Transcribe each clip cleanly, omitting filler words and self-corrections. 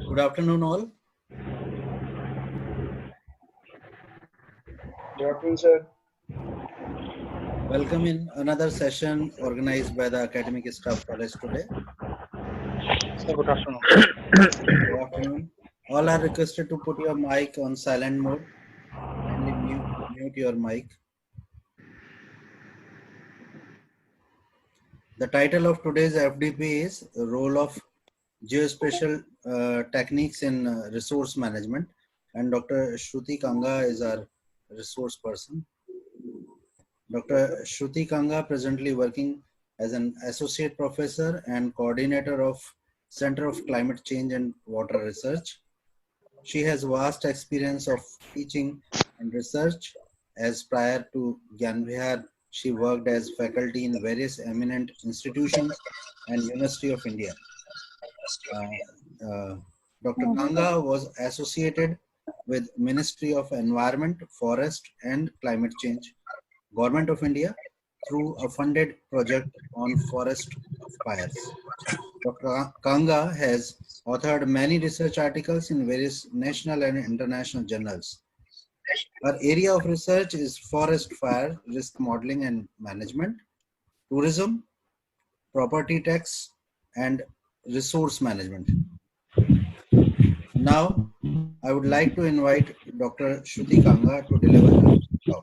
Good afternoon, all. Good afternoon, sir. Welcome in another session organized by the Academic Staff College today. Sir, good afternoon. Good afternoon. All are requested to put your mic on silent mode. Kindly mute your mic. The title of today's FDP is Role of Geospatial Techniques in Resource Management, and Dr. Shruti Kanga is our resource person. Dr. Shruti Kanga presently working as an associate professor and coordinator of Center of Climate Change and Water Research. She has vast experience of teaching and research, as prior to Gyan Vihar, she worked as faculty in various eminent institutions and University of India. Dr. Kanga was associated with Ministry of Environment, Forest and Climate Change, Government of India, through a funded project on forest fires. Dr. Kanga has authored many research articles in various national and international journals. Her area of research is forest fire risk modeling and management, tourism, property tax, and resource management. Now, I would like to invite Dr. Shruti Kanga to deliver her talk.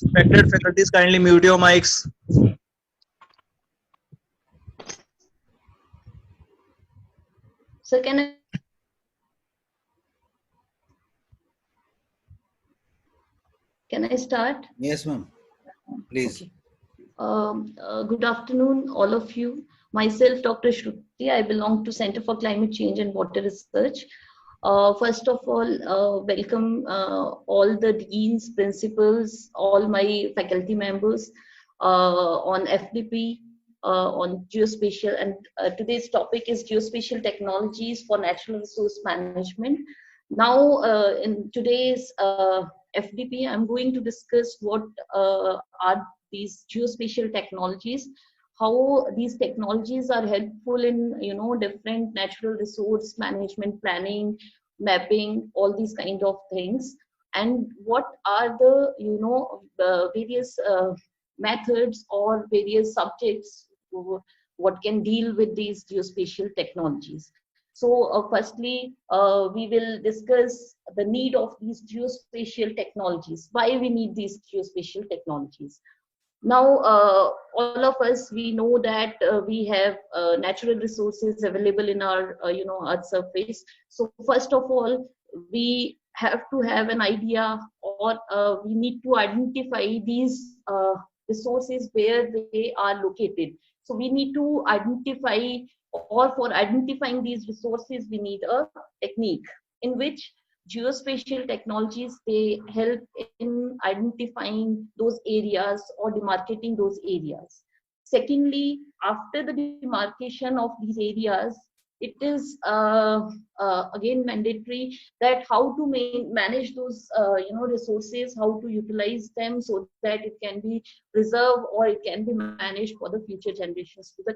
Respected faculties, kindly mute your mics. So can I start? Yes, ma'am. Please. Okay. Good afternoon, all of you. Myself, Dr. Shruti. I belong to Center for Climate Change and Water Research. First of all, welcome all the deans, principals, all my faculty members on FDP, on geospatial, and today's topic is geospatial technologies for natural resource management. Now, in today's FDP, I'm going to discuss what are these geospatial technologies, how these technologies are helpful in different natural resource management, planning, mapping, all these kind of things, and what are the various methods or various subjects what can deal with these geospatial technologies. So firstly, we will discuss the need of these geospatial technologies, why we need these geospatial technologies. Now, all of us, we know that we have natural resources available in our, Earth surface. So first of all, we have to have an idea, or we need to identify these resources where they are located. So we need to identify, or for identifying these resources, we need a technique in which geospatial technologies, they help in identifying those areas or demarcating those areas. Secondly, after the demarcation of these areas, it is again mandatory that how to manage those resources, how to utilize them so that it can be preserved or it can be managed for the future generations to the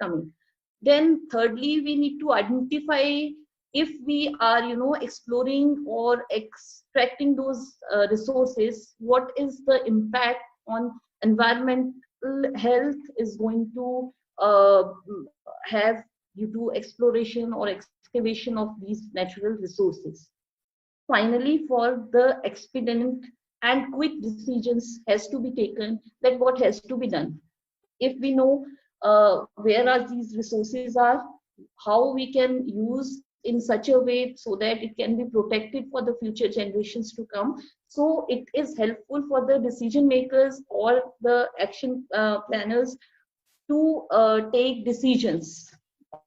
coming. Then thirdly, we need to identify if we are exploring or extracting those resources, what is the impact on environmental health is going to have due to exploration or excavation of these natural resources. Finally, for the expedient and quick decisions has to be taken, that what has to be done. If we know where are these resources are, how we can use in such a way so that it can be protected for the future generations to come. So it is helpful for the decision makers or the action planners to take decisions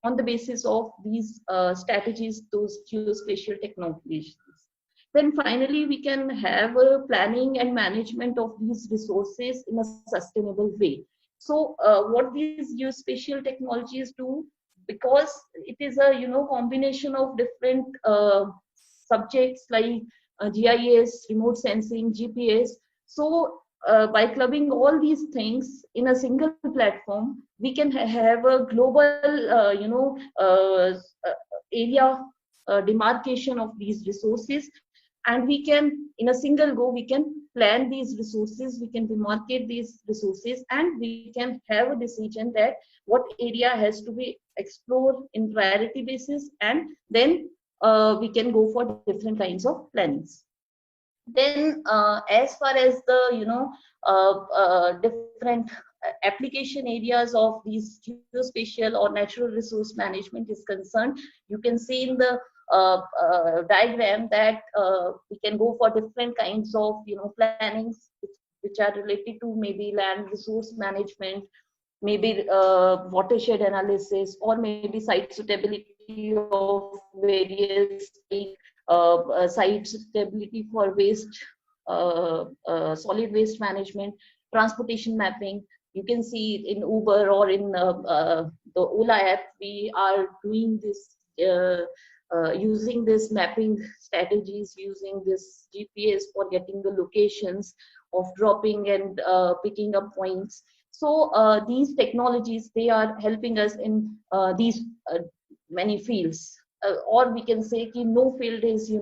on the basis of these strategies, those geospatial technologies. Then finally, we can have a planning and management of these resources in a sustainable way. So what these geospatial technologies do, because it is a combination of different subjects like GIS, remote sensing, GPS. So by clubbing all these things in a single platform, we can have a global, area demarcation of these resources, and we can, in a single go, we can plan these resources, we can demarcate these resources, and we can have a decision that what area has to be explored in priority basis, and then we can go for different kinds of plannings. Then as far as the different application areas of these geospatial or natural resource management is concerned, you can see in the diagram that we can go for different kinds of plannings which are related to maybe land resource management, maybe watershed analysis, or maybe site suitability of various site suitability for waste, solid waste management, transportation mapping. You can see in Uber or in the Ola app, we are doing this, using this mapping strategies, using this GPS for getting the locations of dropping and picking up points. So these technologies, they are helping us in these many fields. Or we can say that no field is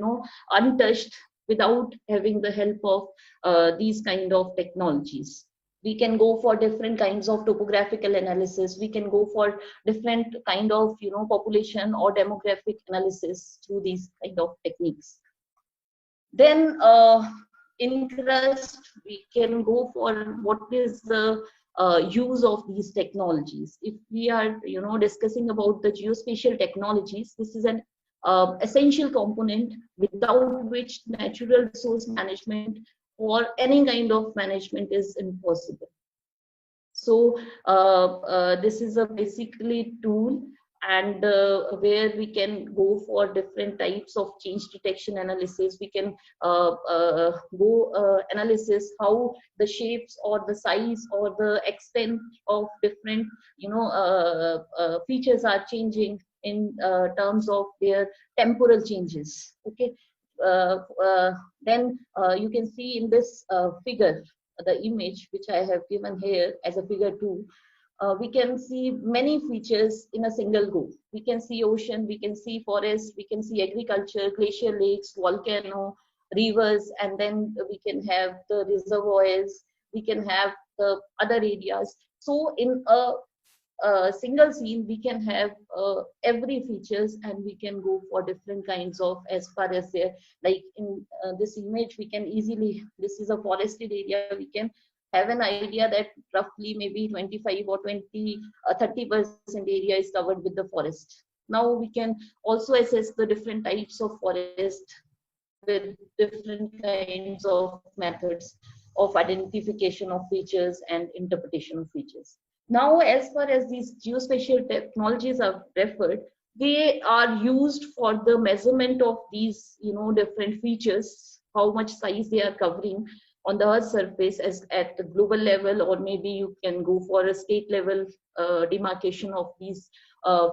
untouched without having the help of these kind of technologies. We can go for different kinds of topographical analysis, we can go for different kind of population or demographic analysis through these kind of techniques. Then in crust, we can go for what is the use of these technologies. If we are discussing about the geospatial technologies, this is an essential component without which natural resource management or any kind of management is impossible. So this is a basically tool, and where we can go for different types of change detection analysis. We can go analysis how the shapes or the size or the extent of different features are changing in terms of their temporal changes. Okay. Then you can see in this figure, the image which I have given here as a figure 2, we can see many features in a single go. We can see ocean, we can see forest, we can see agriculture, glacier lakes, volcano, rivers, and then we can have the reservoirs, we can have the other areas. So in a single scene, we can have every features, and we can go for different kinds of, as far as like in this image, we can easily, this is a forested area, we can have an idea that roughly maybe 25 or 30% area is covered with the forest. Now we can also assess the different types of forest with different kinds of methods of identification of features and interpretation of features. Now, as far as these geospatial technologies are referred, they are used for the measurement of these, different features, how much size they are covering on the Earth's surface as at the global level, or maybe you can go for a state level demarcation of these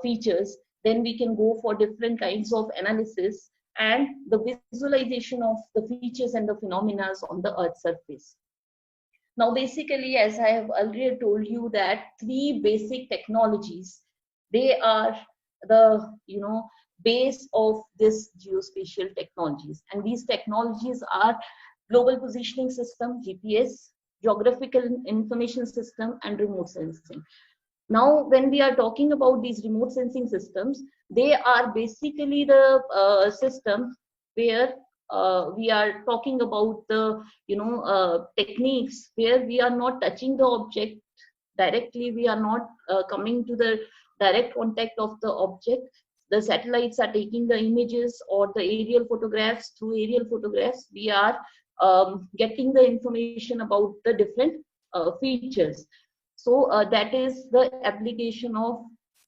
features. Then we can go for different kinds of analysis and the visualization of the features and the phenomena on the Earth's surface. Now, basically, as I have earlier told you, that 3 basic technologies, they are the base of this geospatial technologies, and these technologies are global positioning system, GPS, geographical information system, and remote sensing. Now, when we are talking about these remote sensing systems, they are basically the system where we are talking about the techniques where we are not touching the object directly, we are not coming to the direct contact of the object. The satellites are taking the images or the aerial photographs. Through aerial photographs, we are getting the information about the different features. So that is the application of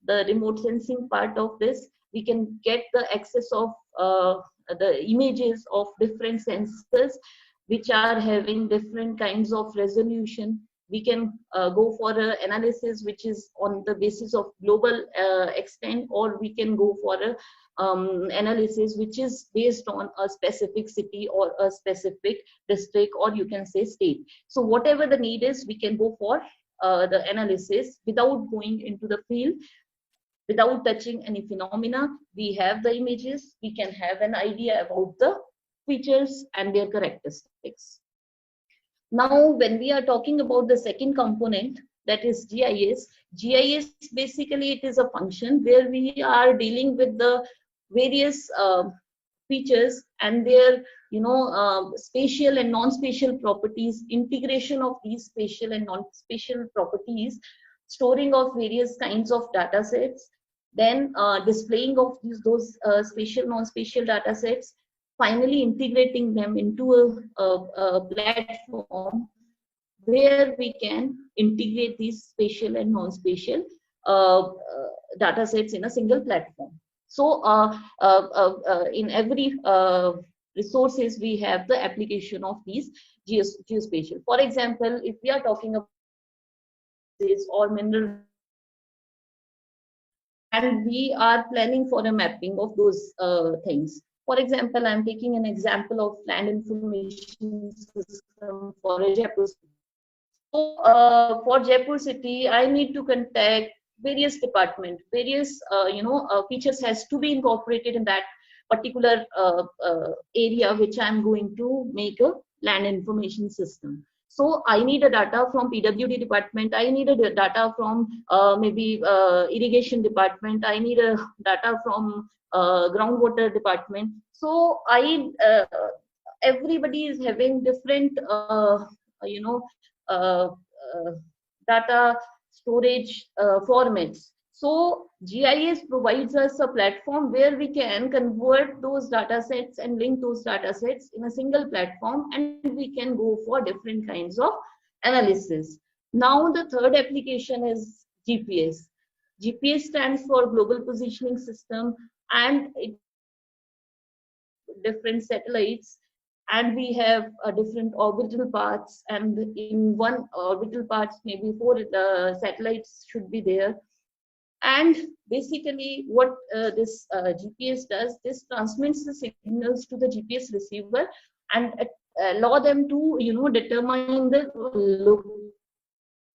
the remote sensing part of this. We can get the access of the images of different sensors which are having different kinds of resolution, we can go for an analysis which is on the basis of global extent, or we can go for a analysis which is based on a specific city or a specific district, or you can say state. So whatever the need is, we can go for the analysis without going into the field, without touching any phenomena. We have the images, we can have an idea about the features and their characteristics. Now, when we are talking about the second component, that is GIS. GIS, basically it is a function where we are dealing with the various features and their spatial and non-spatial properties, integration of these spatial and non-spatial properties, storing of various kinds of data sets, then displaying of those spatial non-spatial data sets, finally integrating them into a platform where we can integrate these spatial and non-spatial data sets in a single platform. So in every resources, we have the application of these geospatial. For example, if we are talking about this or mineral, and we are planning for a mapping of those things. For example, I'm taking an example of land information system for a Jaipur city. So for Jaipur city, I need to contact various departments, various features has to be incorporated in that particular area which I'm going to make a land information system. So I need a data from PWD department, I need a data from maybe irrigation department, I need a data from groundwater department. So everybody is having different data storage formats. So GIS provides us a platform where we can convert those data sets and link those data sets in a single platform, and we can go for different kinds of analysis. Now the third application is GPS. GPS stands for Global Positioning System, and it different satellites, and we have different orbital paths, and in one orbital paths maybe 4 satellites should be there. And basically what this GPS does, this transmits the signals to the GPS receiver and allow them to determine the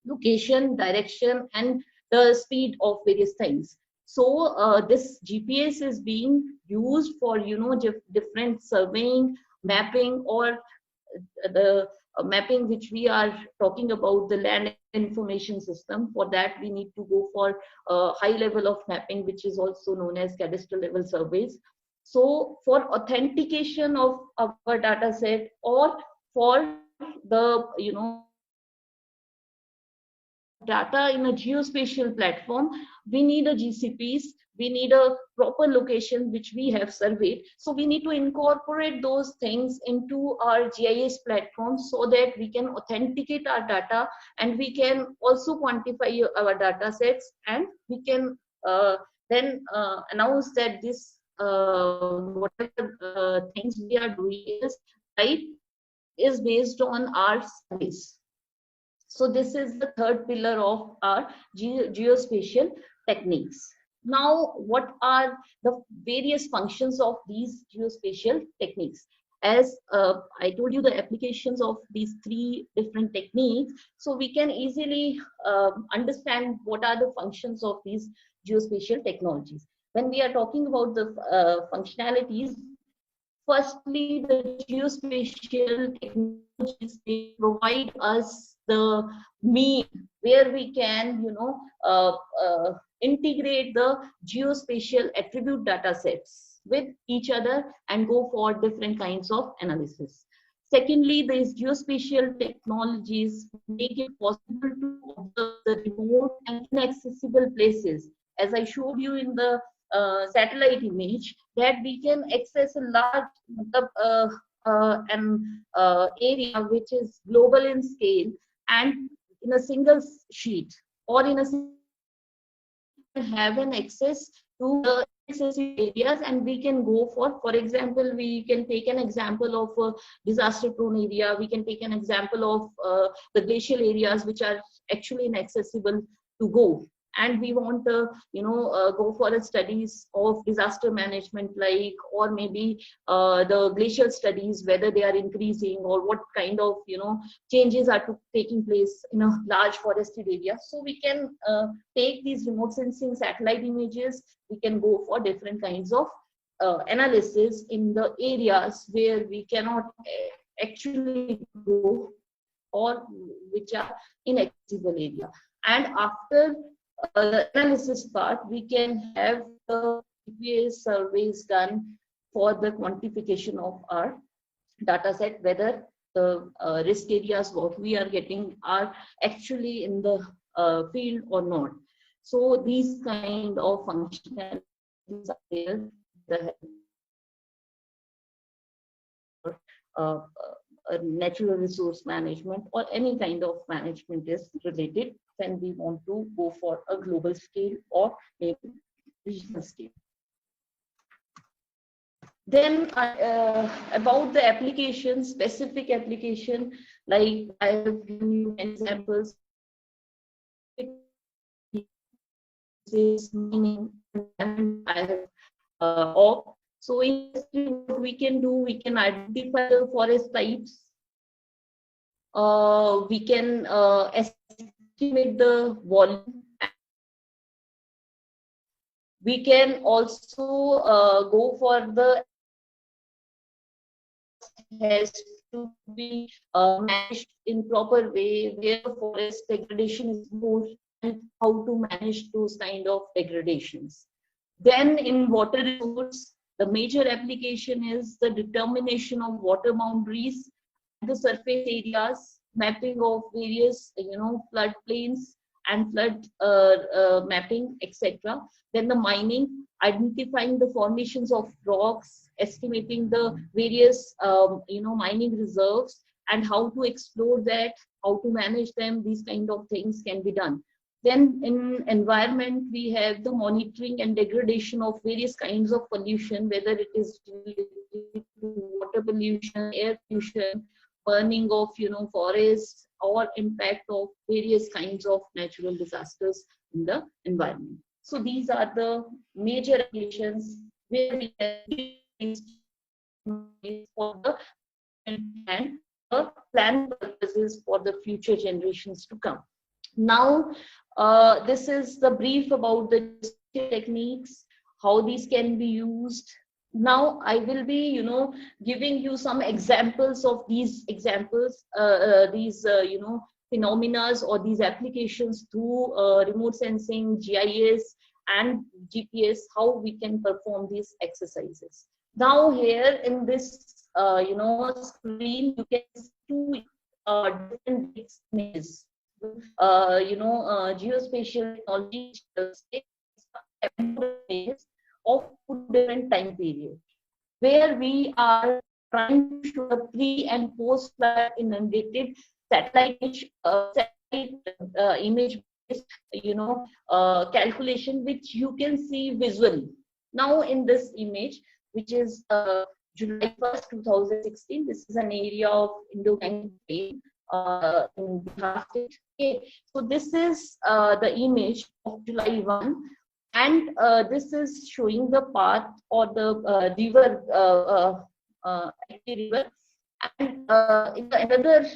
location, direction, and the speed of various things. So this GPS is being used for different surveying, mapping, or the mapping which we are talking about, the land information system. For that we need to go for a high level of mapping, which is also known as cadastral level surveys. So for authentication of our data set, or for the data in a geospatial platform, we need a GCPs, we need a proper location which we have surveyed. So we need to incorporate those things into our GIS platform so that we can authenticate our data, and we can also quantify our data sets, and we can then announce that this whatever things we are doing is based on our surveys. So this is the third pillar of our geospatial techniques. Now, what are the various functions of these geospatial techniques? As I told you, the applications of these 3 different techniques, so we can easily understand what are the functions of these geospatial technologies. When we are talking about the functionalities, firstly, the geospatial technologies, they provide us the mean where we can integrate the geospatial attribute data sets with each other and go for different kinds of analysis. Secondly, these geospatial technologies make it possible to observe the remote and inaccessible places. As I showed you in the satellite image, that we can access a large area which is global in scale, and in a single sheet, or in a have an access to the inaccessible areas, and we can go for example, we can take an example of a disaster prone area. We can take an example of the glacial areas which are actually inaccessible to go, and we want to go for a studies of disaster management, like, or maybe the glacial studies, whether they are increasing or what kind of changes are taking place in a large forested area. So we can take these remote sensing satellite images. We can go for different kinds of analysis in the areas where we cannot actually go, or which are inaccessible area. And after the analysis part, we can have the GPS surveys done for the quantification of our data set, whether the risk areas what we are getting are actually in the field or not. So these kind of functionalities are there. The natural resource management or any kind of management is related when we want to go for a global scale or maybe regional scale. Then about the application, specific application, like I have given you examples. This meaning I have so in what we can do, we can identify the forest types. We can estimate the volume. We can also go for the has to be managed in proper way, where the forest degradation is more, and how to manage those kind of degradations. Then in water resource, the major application is the determination of water boundaries, the surface areas, mapping of various flood plains and flood mapping, etc. Then the mining, identifying the formations of rocks, estimating the various mining reserves and how to explore that, how to manage them. These kind of things can be done. Then in environment, we have the monitoring and degradation of various kinds of pollution, whether it is related to water pollution, air pollution, burning of forests, or impact of various kinds of natural disasters in the environment. So these are the major applications where we can for the and the plan purposes for the future generations to come. Now, this is the brief about the techniques, how these can be used. Now, I will be, giving you some examples of these examples, phenomena or these applications through remote sensing, GIS, and GPS, how we can perform these exercises. Now, here in this, screen, you can see two different images. Geospatial technology of two different time periods, where we are trying to show a pre and post flood inundated satellite image based calculation, which you can see visually. Now in this image, which is July 1st, 2016, this is an area of Indo-Gangetic Plain in Bihar state. Okay. So this is the image of July 1, and this is showing the path or the river, river. And in the another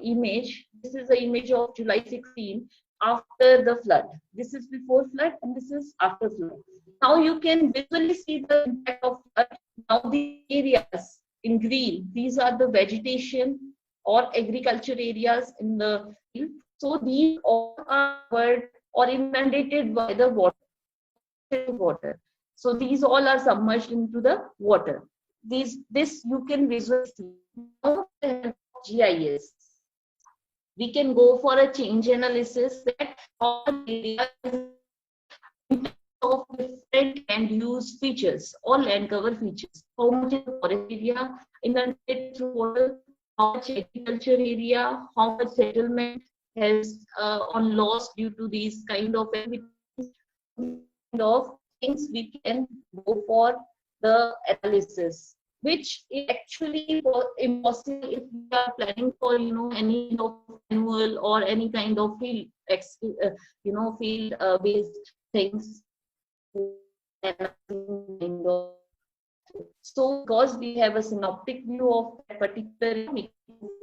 image, this is the image of July 16 after the flood. This is before flood and this is after flood. Now you can visually see the impact of flood. Now the areas in green, these are the vegetation or agriculture areas in the field. So these all are covered or inundated by the water. So these all are submerged into the water. This you can visually see. Now GIS, we can go for a change analysis that all areas of different land use features or land cover features. How much is the forest area inundated through water? How much agriculture area? How much settlement has on loss due to these kind of activities? Of things we can go for the analysis, which is actually impossible if we are planning for any kind of annual or any kind of field field based things. So because we have a synoptic view of that particular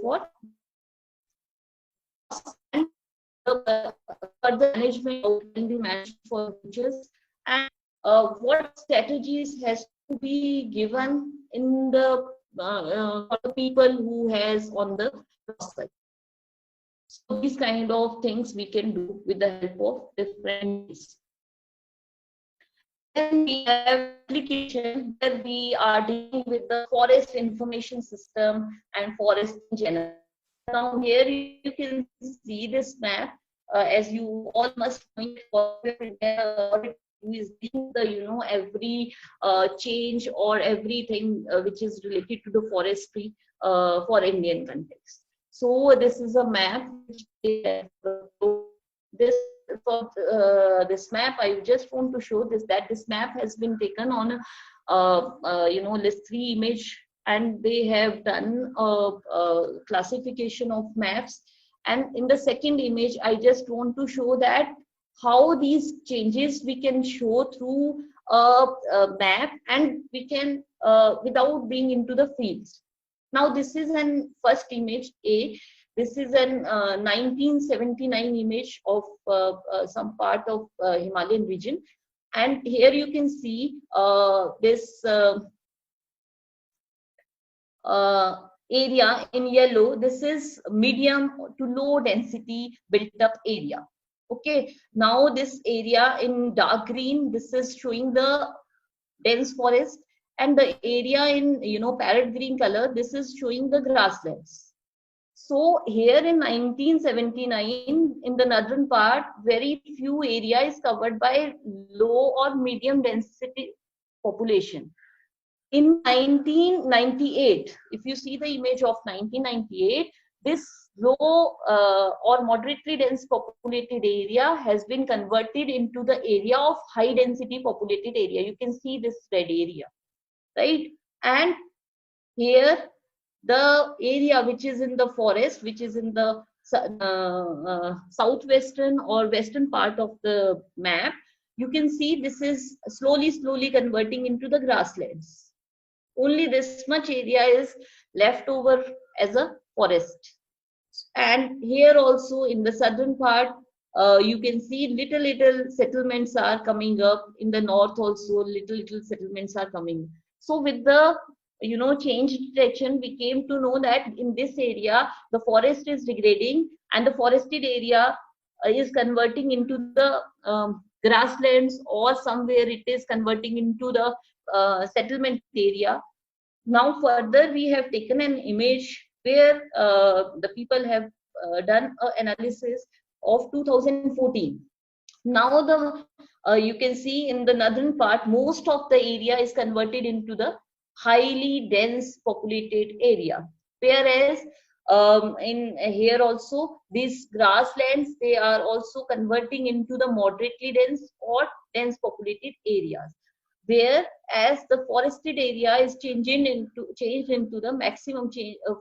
what and the further management can be managed for futures, and what strategies has to be given in the for the people who has on the side. So these kind of things we can do with the help of different ways. Then we have application where we are dealing with the forest information system and forest in general. Now here you can see this map, as you all must know, is the every change or everything which is related to the forestry for Indian context. So this is a map which this for this map. I just want to show this map has been taken on list 3 image, and they have done a classification of maps. And in the second image, I just want to show that how these changes we can show through a map, and we can without being into the fields. Now this is an first image A. This is an 1979 image of some part of Himalayan region, and here you can see this area in yellow. This is medium to low density built up area. Okay, now this area in dark green, this is showing the dense forest, and the area in parrot green color, this is showing the grasslands. So here in 1979, in the northern part, very few area is covered by low or medium density population. In 1998, if you see the image of 1998, this low or moderately dense populated area has been converted into the area of high density populated area. You can see this red area, right? And here the area which is in the forest, which is in the southwestern or western part of the map, you can see this is slowly converting into the grasslands. Only this much area is left over as a forest. And here also in the southern part, you can see little settlements are coming up. In the north also little settlements are coming. So with the change detection, we came to know that in this area the forest is degrading, and the forested area is converting into the grasslands, or somewhere it is converting into the settlement area. Now further we have taken an image where the people have done an analysis of 2014. Now the you can see in the northern part, most of the area is converted into the highly dense populated area, whereas in here also these grasslands, they are also converting into the moderately dense or dense populated areas, whereas the forested area is changed into the maximum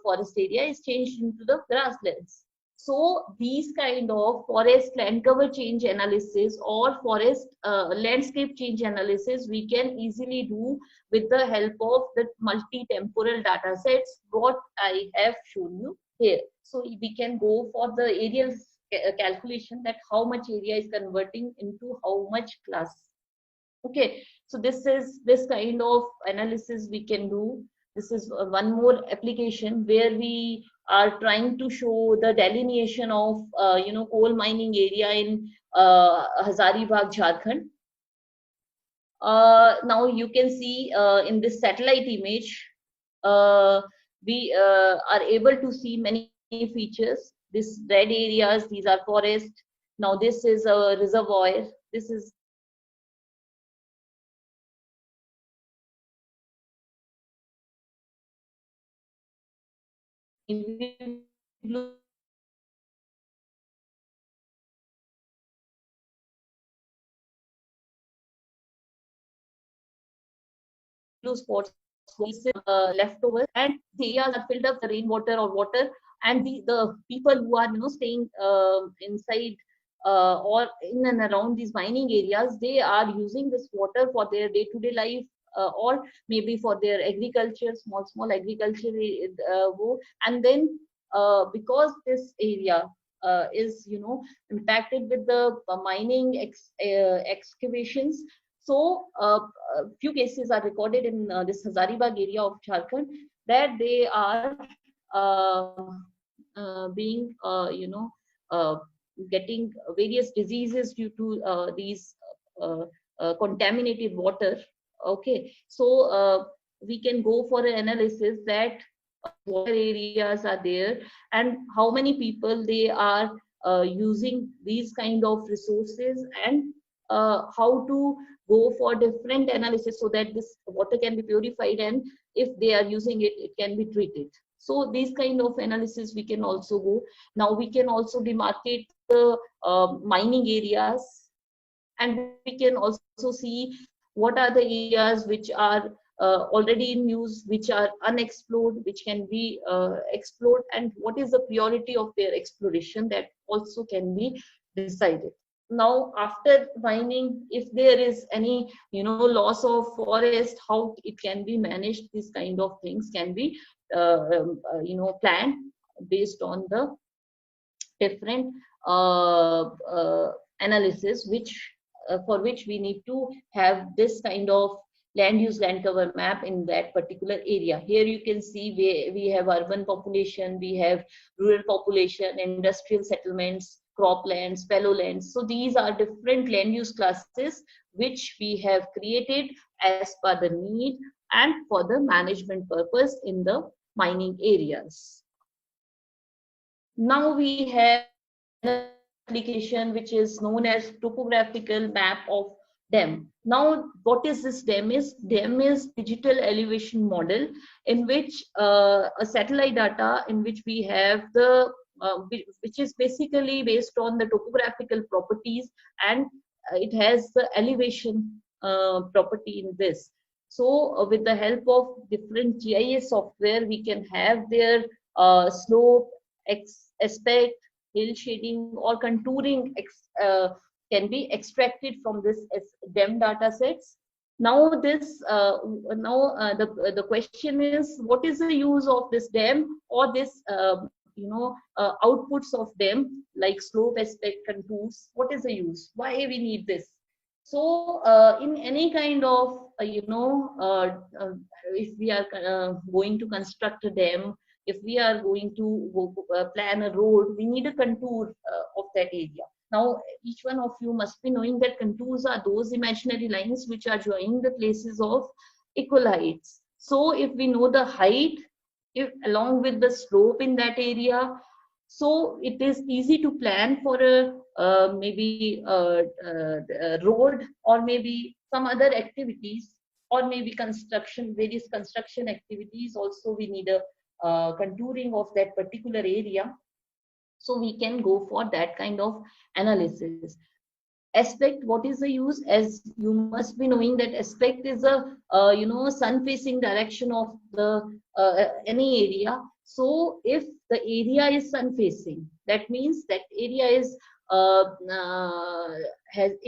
forest area is changed into the grasslands. So these kind of forest land cover change analysis or forest landscape change analysis we can easily do with the help of the multi-temporal data sets what I have shown you here. So we can go for the aerial calculation, that how much area is converting into how much class. Okay, so this is this kind of analysis we can do. This is one more application where we are trying to show the delineation of coal mining area in Hazaribagh, Jharkhand. Now you can see in this satellite image, we are able to see many features. This red areas, these are forest. Now this is a reservoir. This is blue spots, leftovers, and the areas are filled up with rainwater or water, and the people who are staying inside or in and around these mining areas, they are using this water for their day-to-day life, or maybe for their agriculture, small agriculture, and then because this area is impacted with the mining excavations. So a few cases are recorded in this Hazaribagh area of Jharkhand, that they are being getting various diseases due to these contaminated water. Okay, so we can go for an analysis that water areas are there and how many people they are using these kind of resources, and how to go for different analysis so that this water can be purified, and if they are using it, it can be treated. So these kind of analysis we can also go. Now we can also demarcate the mining areas, and we can also see what are the areas which are already in use, which are unexplored, which can be explored, and what is the priority of their exploration, that also can be decided. Now after mining, if there is any loss of forest, how it can be managed, these kind of things can be planned based on the different analysis, which for which we need to have this kind of land use land cover map in that particular area. Here you can see we have urban population, we have rural population, industrial settlements, croplands, fallow lands. So these are different land use classes which we have created as per the need and for the management purpose in the mining areas. Now we have an application which is known as topographical map of dam. Now what is this dam is? Dam is digital elevation model in which a satellite data in which we have the which is basically based on the topographical properties, and it has the elevation property in this. So with the help of different GIS software, we can have their slope, aspect, hill shading or contouring can be extracted from this dam data sets. Now this the question is, what is the use of this dam or this outputs of dam like slope, aspect, contours? What is the use? Why we need this? So in any kind of if we are going to construct a dam, if we are going to plan a road, we need a contour of that area. Now each one of you must be knowing that contours are those imaginary lines which are joining the places of equal heights. So if we know the height, if along with the slope in that area, so it is easy to plan for a maybe a road or maybe some other activities, or maybe construction, various construction activities. Also we need a contouring of that particular area, so we can go for that kind of analysis. Aspect, what is the use? As you must be knowing that aspect is a sun facing direction of the any area. So if the area is sun facing, that means that area is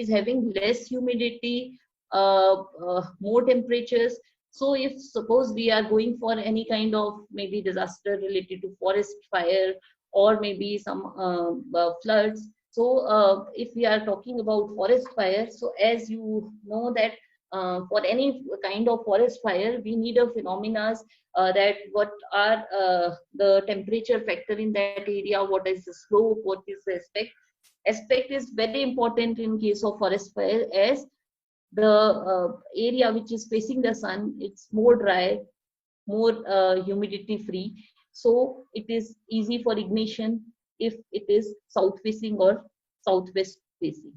having less humidity, more temperatures. So if suppose we are going for any kind of maybe disaster related to forest fire or maybe some floods. So if we are talking about forest fire, so as you know that for any kind of forest fire, we need a phenomena that what are the temperature factor in that area, what is the slope, what is the aspect. Aspect is very important in case of forest fire, as the area which is facing the sun, it's more dry, more humidity free, so it is easy for ignition if it is south facing or southwest facing.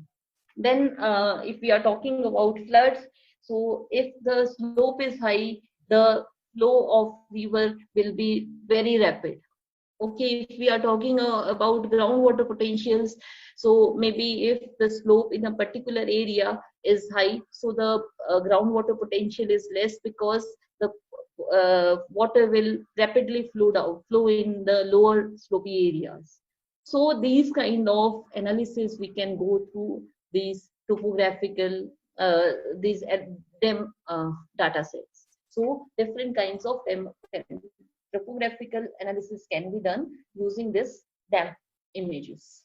Then if we are talking about floods, so if the slope is high, the flow of river will be very rapid. okay, if we are talking about groundwater potentials, so maybe if the slope in a particular area is high, so the groundwater potential is less because the water will rapidly flow in the lower slopy areas. So these kind of analysis we can go through these topographical these them data sets. So different kinds of them topographical analysis can be done using this DAM images.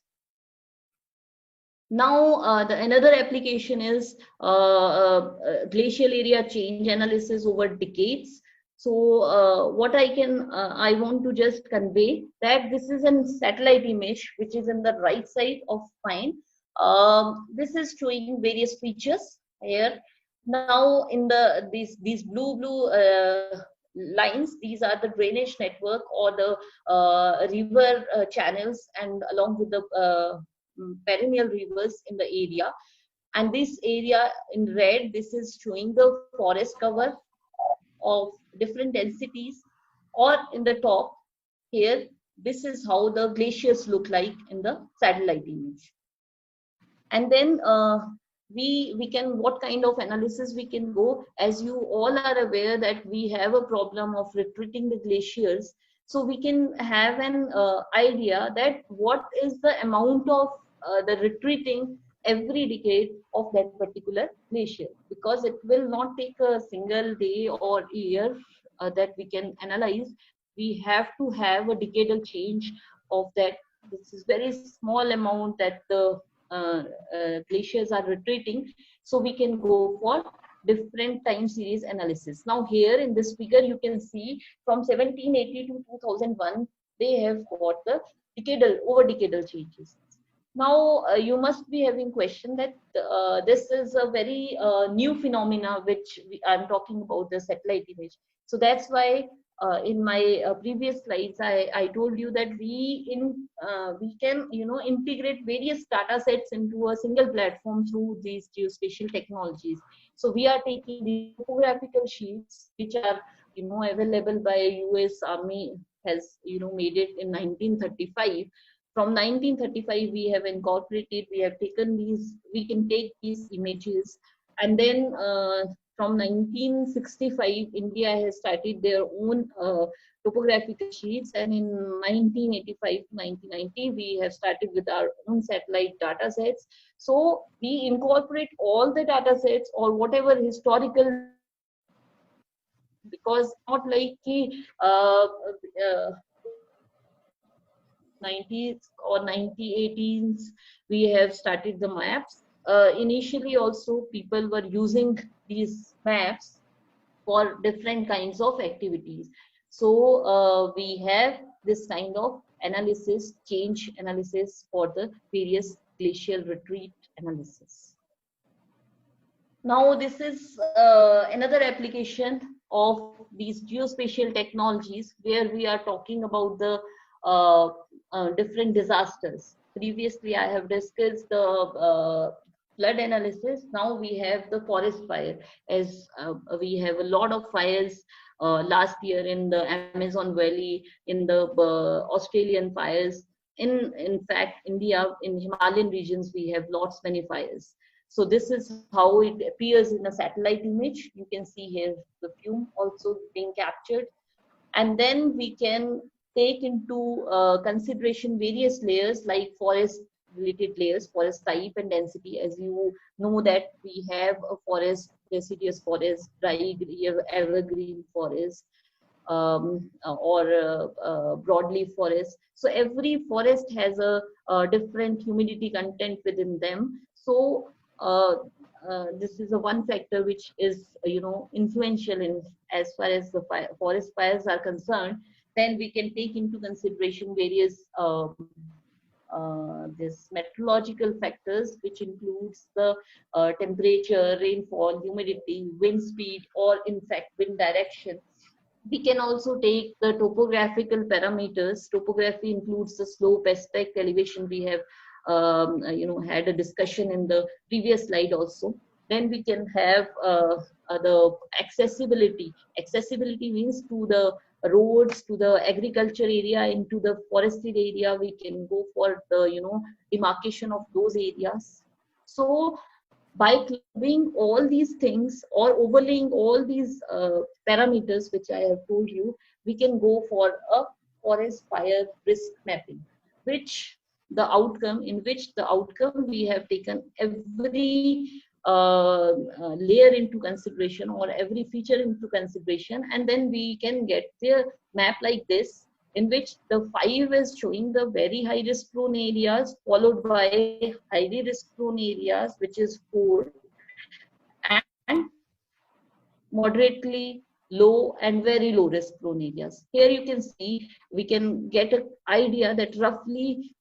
Now, the another application is glacial area change analysis over decades. So, what I want to just convey that this is a satellite image which is in the right side of mine. This is showing various features here. Now, in these blue lines, these are the drainage network or the river channels, and along with the perennial rivers in the area. And this area in red, this is showing the forest cover of different densities, or in the top here, this is how the glaciers look like in the satellite image. And then we can, what kind of analysis we can go, as you all are aware that we have a problem of retreating the glaciers. So we can have an idea that what is the amount of the retreating every decade of that particular glacier, because it will not take a single day or year that we can analyze. We have to have a decadal change of that. This is very small amount that the glaciers are retreating, so we can go for different time series analysis. Now here in this figure you can see from 1780 to 2001 they have got the decadal changes. Now you must be having question that this is a very new phenomena which I'm talking about, the satellite image. So that's why in my previous slides I told you that we can integrate various data sets into a single platform through these geospatial technologies. So we are taking the topographical sheets which are available by US Army, has made it in 1935. From 1935 we have incorporated, we have taken these, we can take these images, and then from 1965 India has started their own topographical sheets, and in 1985 to 1990 we have started with our own satellite data sets. So we incorporate all the data sets or whatever historical, because not like 90s or 1918s we have started the maps. Initially also people were using these maps for different kinds of activities. So we have this kind of analysis, change analysis for the various glacial retreat analysis. Now this is another application of these geospatial technologies where we are talking about the different disasters. Previously I have discussed the flood analysis. Now we have the forest fire, as we have a lot of fires last year in the Amazon Valley, in the Australian fires. In fact, India, in Himalayan regions, we have many fires. So this is how it appears in a satellite image. You can see here the fume also being captured. And then we can take into consideration various layers like forest related layers, forest type and density. As you know that we have a forest, deciduous forest, dry evergreen forest, or broadleaf forest. So every forest has a different humidity content within them. So this is a one factor which is influential in as far as the forest fires are concerned. Then we can take into consideration various this meteorological factors, which includes the temperature, rainfall, humidity, wind speed, or in fact wind direction. We can also take the topographical parameters. Topography includes the slope, aspect, elevation. We have had a discussion in the previous slide also. Then we can have the accessibility. Accessibility means to the roads to the agriculture area into the forested area. We can go for the, you know, demarcation of those areas. So by clubbing all these things or overlaying all these parameters which I have told you, we can go for a forest fire risk mapping, which the outcome we have taken every layer into consideration or every feature into consideration, and then we can get the map like this, in which the 5 is showing the very high risk prone areas, followed by highly risk prone areas, which is 4, and moderately low and very low risk prone areas. Here you can see, we can get an idea that roughly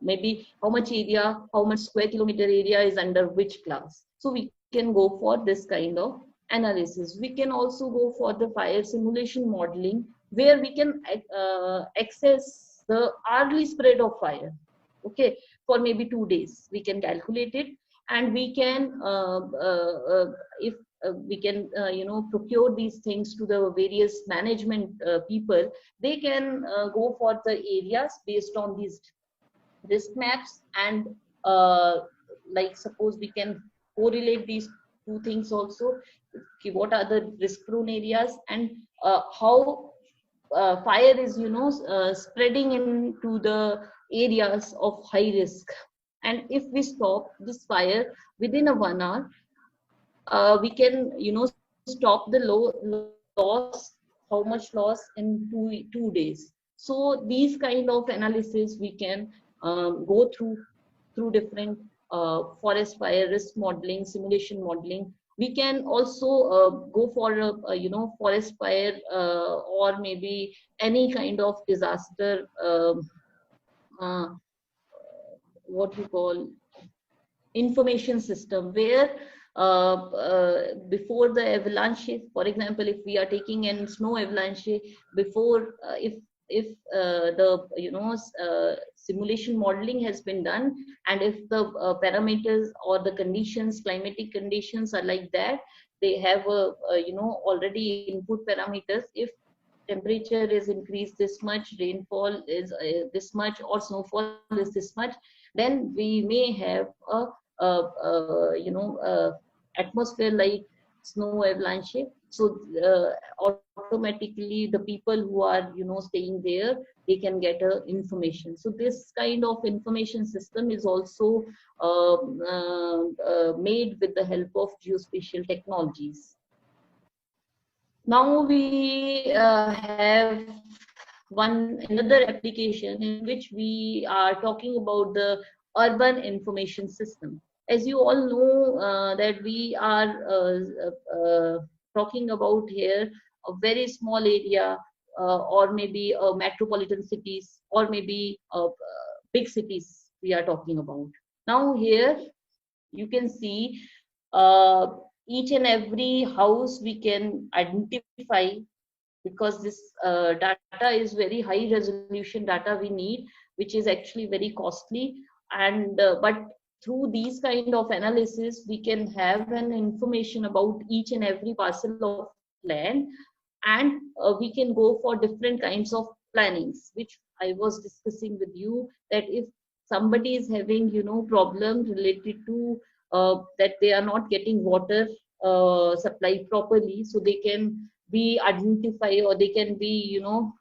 maybe how much area, how much square kilometer area is under which class. So we can go for this kind of analysis. We can also go for the fire simulation modeling, where we can access the early spread of fire, okay, for maybe 2 days. We can calculate it, and we can if we can you know, procure these things to the various management people. They can go for the areas based on these risk maps, and like suppose we can correlate these two things also. Okay, what are the risk prone areas, and how fire is, you know, spreading into the areas of high risk. And if we stop this fire within a 1 hour, we can, you know, stop the loss, how much loss in 2 days. So these kind of analysis we can go through different forest fire risk modeling, simulation modeling. We can also go for a, you know, forest fire or maybe any kind of disaster, what we call information system, where before the avalanche, for example, if we are taking in snow avalanche, before if the, you know, simulation modeling has been done, and if the parameters or the conditions, climatic conditions are like that, they have a you know, already input parameters. If temperature is increased this much, rainfall is this much, or snowfall is this much, then we may have you know, atmosphere like snow avalanche. So automatically the people who are, you know, staying there, they can get information. So this kind of information system is also made with the help of geospatial technologies. Now we have another application in which we are talking about the urban information system. As you all know, that we are talking about here a very small area, or maybe metropolitan cities, or maybe big cities we are talking about. Now here you can see each and every house we can identify, because this data is very high resolution data we need, which is actually very costly. And but through these kind of analysis, we can have an information about each and every parcel of land, and we can go for different kinds of plannings, which I was discussing with you, that if somebody is having, you know, problem related to that they are not getting water supply properly, so they can be identified, or they can be, you know,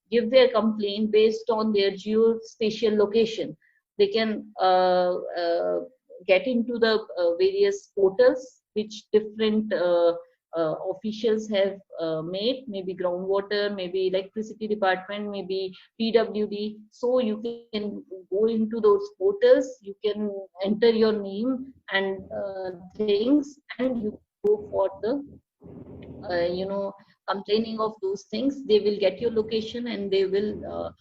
give their complaint based on their geospatial location. They can get into the various portals which different officials have made, maybe groundwater, maybe electricity department, maybe PWD. So you can go into those portals, you can enter your name and things, and you go for the you know, complaining of those things. They will get your location, and they will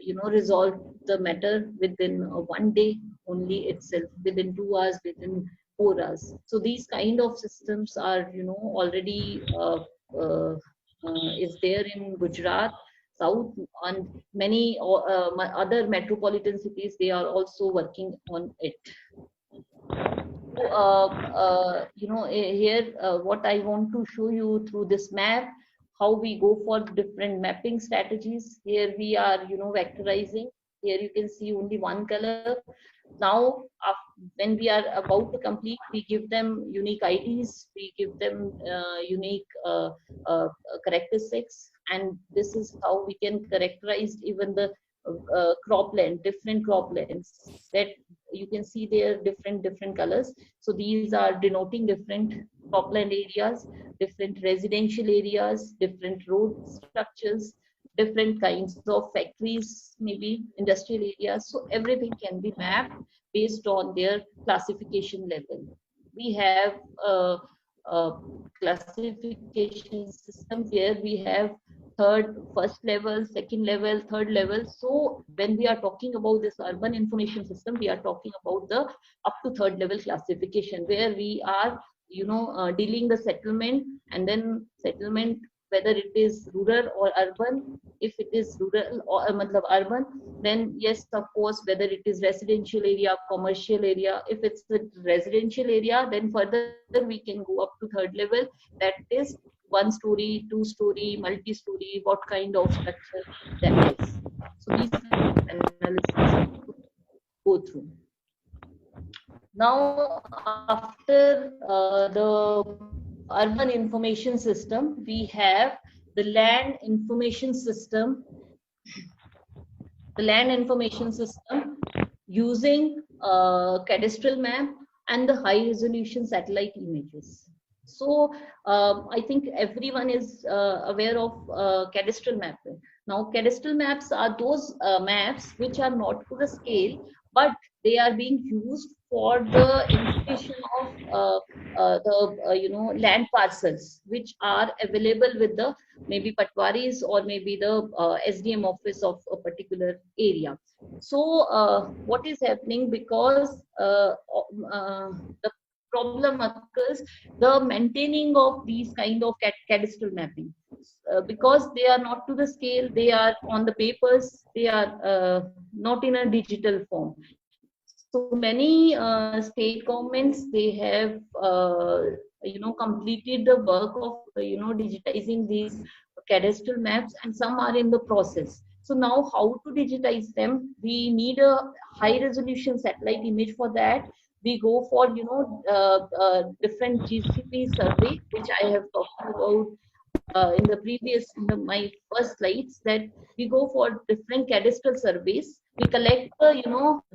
you know, resolve the matter within 1 day only itself, within 2 hours, within 4 hours. So these kind of systems are, you know, already is there in Gujarat, South, and many other metropolitan cities. They are also working on it. Here what I want to show you through this map, how we go for different mapping strategies. Here we are, vectorizing. Here you can see only one color. Now, when we are about to complete, we give them unique IDs, we give them unique characteristics, and this is how we can characterize even the cropland, different croplands. That you can see there different colors. So these are denoting different cropland areas, different residential areas, different road structures, different kinds of factories, maybe industrial areas. So everything can be mapped based on their classification level. We have a classification system where we have first level, second level, third level. So when we are talking about this urban information system, we are talking about the up to third level classification, where we are dealing the settlement, and then settlement, whether it is rural or urban. If it is rural or urban, then yes, of course, whether it is residential area, commercial area. If it's the residential area, then further we can go up to third level, that is 1 story, 2 story, multi-story, what kind of structure that is. So these analysis go through. Now, after the urban information system, we have the land information system. The land information system using cadastral map and the high resolution satellite images. So I think everyone is aware of cadastral mapping. Now, cadastral maps are those maps which are not to the scale, but they are being used for the indication of the land parcels which are available with the maybe patwaris or maybe the SDM office of a particular area. So what is happening, because the problem occurs, the maintaining of these kind of cadastral mapping, because they are not to the scale, they are on the papers, they are not in a digital form. So many state governments, they have completed the work of digitizing these cadastral maps, and some are in the process. So now, how to digitize them? We need a high resolution satellite image. For that, we go for different GCP survey, which I have talked about in the previous my first slides, that we go for different cadastral surveys. We collect the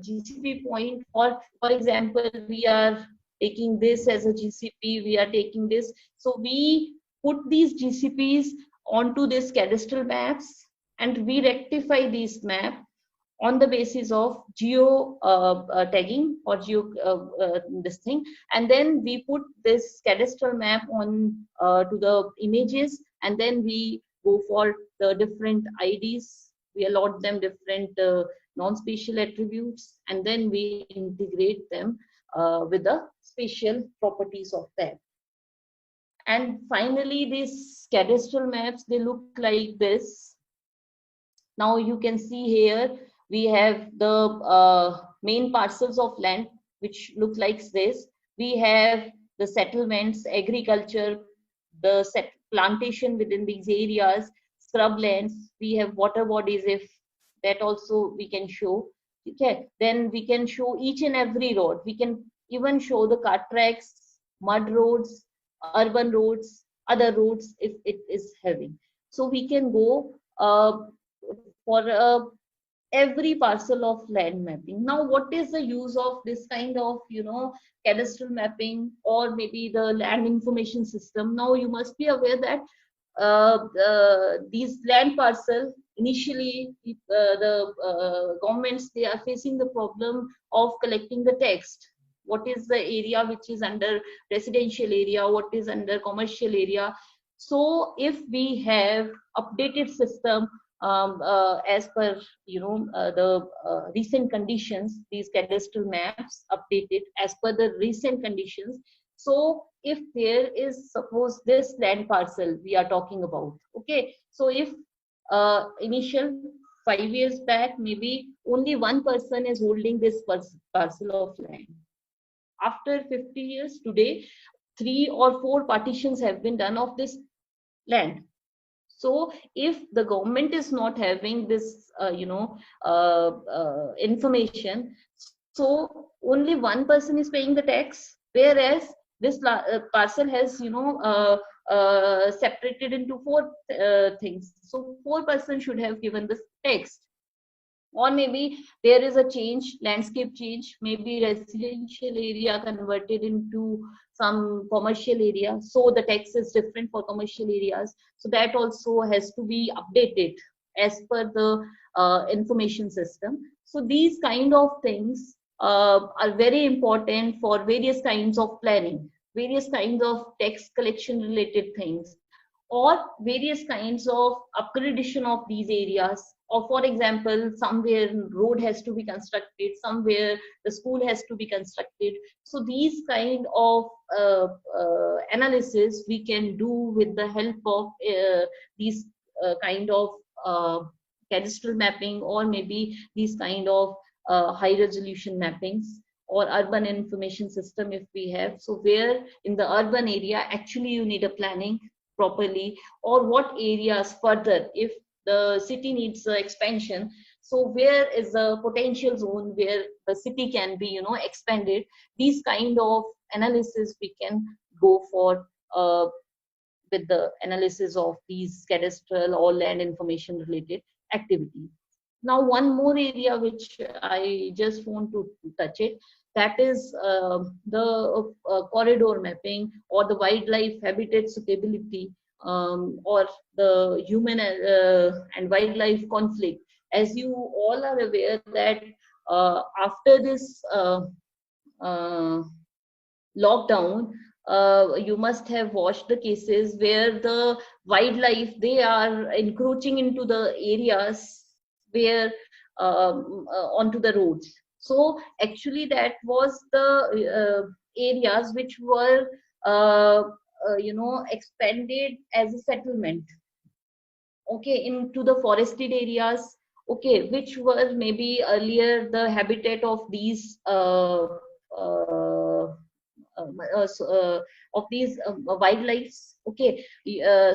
GCP point. For example, we are taking this as a GCP, we are taking this, so we put these GCPs onto this cadastral maps, and we rectify these map on the basis of geo tagging or geo this thing, and then we put this cadastral map on to the images, and then we go for the different IDs, we allot them different non-spatial attributes, and then we integrate them with the spatial properties of that. And finally, these cadastral maps, they look like this. Now you can see here we have the main parcels of land which look like this. We have the settlements, agriculture, the plantation within these areas, scrublands. We have water bodies, if that also we can show. Okay, then we can show each and every road. We can even show the cart tracks, mud roads, urban roads, other roads if it is having. So we can go for every parcel of land mapping. Now, what is the use of this kind of cadastral mapping or maybe the land information system? Now you must be aware that these land parcels, initially the governments, they are facing the problem of collecting the text. What is the area which is under residential area, what is under commercial area? So if we have updated system as per the recent conditions, these cadastral maps updated as per the recent conditions. So if there is, suppose, this land parcel we are talking about, okay, so if initial 5 years back, maybe only one person is holding this parcel of land, After 50 years today, 3 or 4 partitions have been done of this land. So if the government is not having this, information, so only one person is paying the tax, whereas this parcel has, separated into 4 things. So 4% should have given this tax. Or maybe there is a change, landscape change, maybe residential area converted into some commercial area, so the tax is different for commercial areas, so that also has to be updated as per the information system. So these kind of things are very important for various kinds of planning, various kinds of tax collection related things, or various kinds of upgradation of these areas. Or for example, somewhere road has to be constructed, somewhere the school has to be constructed. So these kind of analysis we can do with the help of these kind of cadastral mapping, or maybe these kind of high resolution mappings, or urban information system if we have. So where in the urban area actually you need a planning properly, or what areas further if the city needs expansion, so where is the potential zone where the city can be expanded. These kind of analysis we can go for with the analysis of these cadastral or land information related activities. Now one more area which I just want to touch it, that is the corridor mapping, or the wildlife habitat suitability, or the human and wildlife conflict. As you all are aware that after this lockdown, you must have watched the cases where the wildlife, they are encroaching into the areas where onto the roads. So actually that was the areas which were expanded as a settlement, okay, into the forested areas, okay, which were maybe earlier the habitat of these wildlife, okay.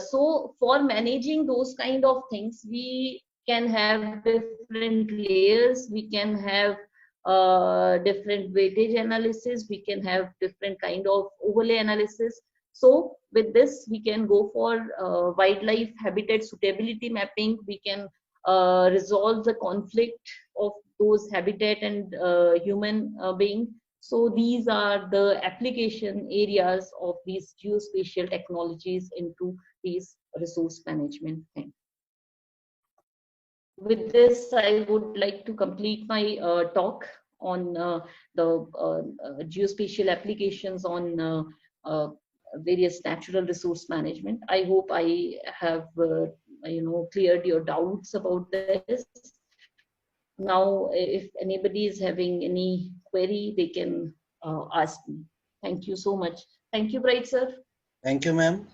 So for managing those kind of things, we can have different layers, we can have different weightage analysis, we can have different kind of overlay analysis. So with this we can go for wildlife habitat suitability mapping. We can resolve the conflict of those habitat and human being. So these are the application areas of these geospatial technologies into these resource management things. With this, I would like to complete my talk on the geospatial applications on various natural resource management. I hope I have cleared your doubts about this. Now, if anybody is having any query, they can ask me. Thank you so much. Thank you, Bright sir. Thank you, ma'am.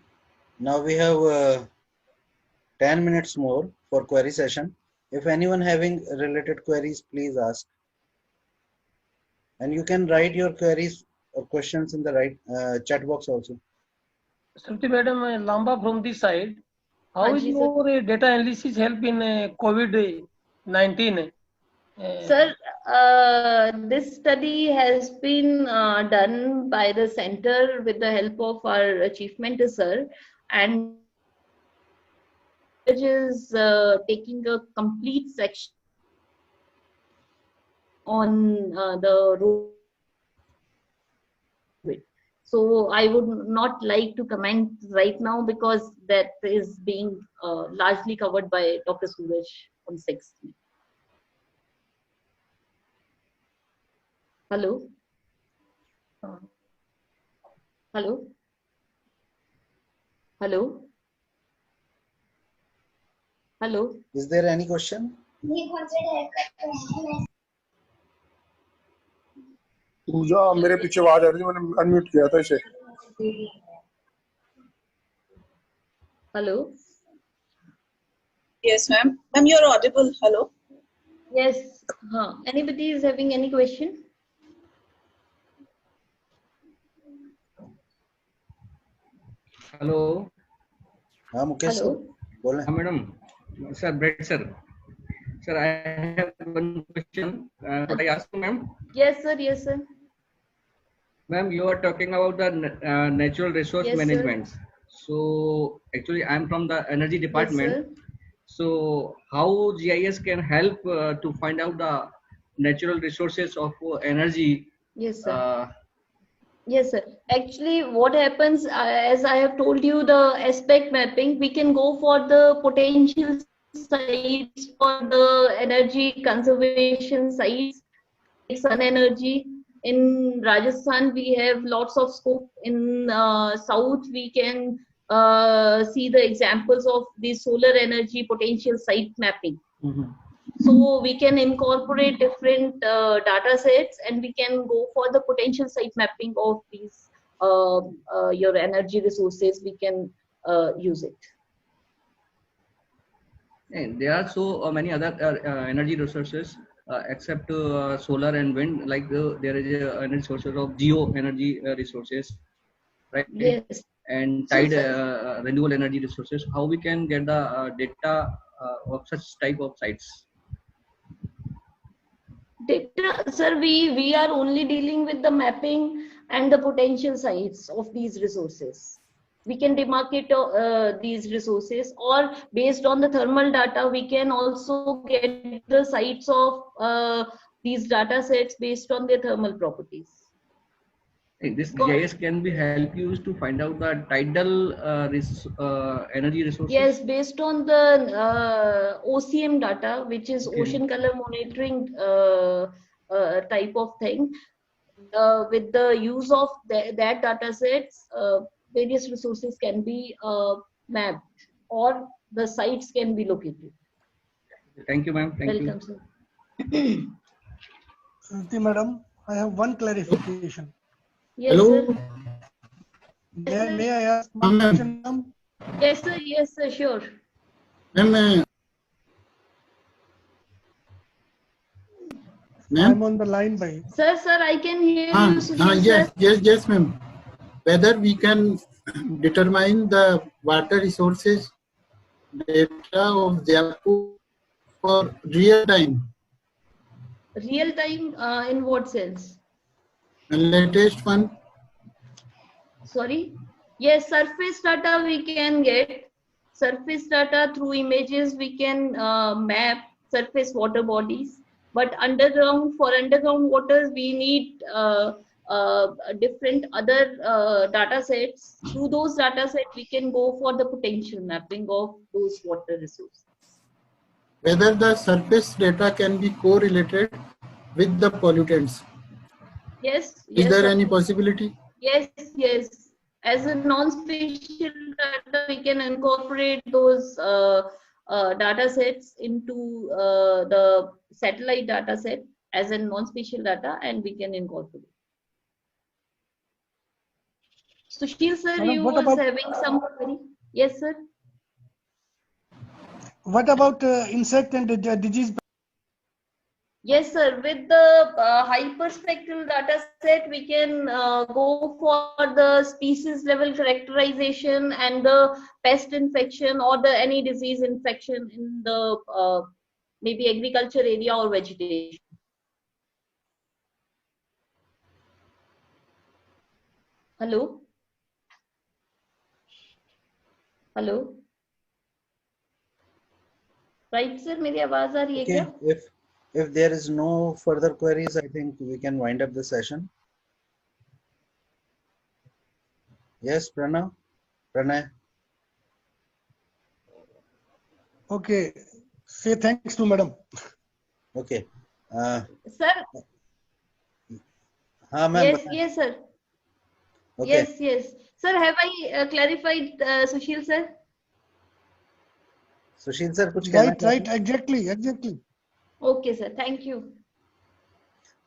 Now we have 10 minutes more for query session. If anyone having related queries, please ask. And you can write your queries or questions in the right chat box also. Shruti madam, Lamba from this side. How is Anji, sir. your data analysis help in COVID-19? Sir, this study has been done by the center with the help of our chief mentor, sir, and which is taking a complete section on the road. So I would not like to comment right now because that is being largely covered by Dr. Suraj on 6th. Hello? Hello? Hello? Hello? Is there any question? पूजा मेरे पीछे आवाज आ रही है, मैंने unmute किया था इसे. Hello? Yes, ma'am. Ma'am, you're audible. Hello. Yes. Anybody is having any question? Hello हाँ मुकेश सर Hello. बोलें. हाँ madam sir bread sir I have one question could I ask you ma'am? Yes, sir. Yes, sir. Ma'am, you are talking about the natural resource Yes, sir. management. So actually I am from the energy Yes, department. sir. So how GIS can help to find out the natural resources of energy? Yes, sir. Uh, Yes, sir. Actually, what happens, as I have told you, the aspect mapping, we can go for the potential sites for the energy conservation sites, like sun energy. In Rajasthan, we have lots of scope. In South, we can see the examples of the solar energy potential site mapping. So we can incorporate different data sets and we can go for the potential site mapping of these your energy resources. We can use it. and there are so many other energy resources except solar and wind. Like there is energy sources of geo energy resources, right? Yes. And So, tide sir, renewable energy resources. How we can get the data of such type of sites? data, sir, we are only dealing with the mapping and the potential sites of these resources. We can demarcate these resources, or based on the thermal data, we can also get the sites of these data sets based on their thermal properties. This GIS can be help you to find out the tidal energy resources. Yes, based on the OCM data, which is Okay. ocean color monitoring type of thing. With the use of that data sets, various resources can be mapped or the sites can be located. Thank you, ma'am. Thank Welcome, you. sir. Shruti madam, I have one clarification. Yes, Hello. sir. May I ask one question, ma'am? Yes, sir. Yes, sir. Sure. Ma'am, I'm on the line by. Sir, I can hear you, Sushil, sir. Yes, ma'am. Whether we can determine the water resources data of Jaipur for real time. Real time in what sense? The latest one. Sorry? Yes, surface data we can get. Surface data through images we can map surface water bodies. But underground, for underground waters, we need different other data sets. Through those data sets, we can go for the potential mapping of those water resources. Whether the surface data can be correlated with the pollutants. Yes. Is there sir. any possibility? Yes. As a non-spatial data, we can incorporate those data sets into the satellite data set as a non-spatial data, and we can incorporate. Sushil, sir, Madam, you what was about- having some query? Yes, sir. What about insect and disease? Yes, sir. With the hyperspectral data set, we can go for the species level characterization and the pest infection or the any disease infection in the maybe agriculture area or vegetation. Hello? Hello? Right, sir? मेरी आवाज आ रही है क्या? Okay, if there is no further queries, I think we can wind up the session. Yes, Pranay. Okay. Say thanks to madam. Okay. Sir, हाँ ma'am. yes, sir. Okay. Yes. Sir, have I clarified, Sushil, sir? Sushil sir, कुछ कहना Right. चाहते हैं? Exactly. Okay, sir. Thank you.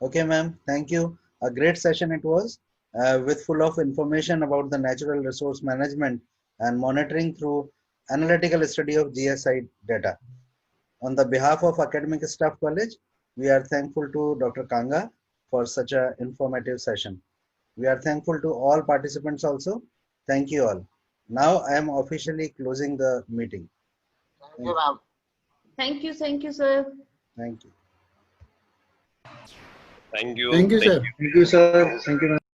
Okay, ma'am. Thank you. A great session it was, with full of information about the natural resource management and monitoring through analytical study of GSI data. On the behalf of Academic Staff College, we are thankful to Dr. Kanga for such an informative session. We are thankful to all participants also. Thank you all. Now I am officially closing the meeting. Thank you, sir. Thank you. Thank you. Thank you, sir. Thank you, sir. Thank you, ma'am.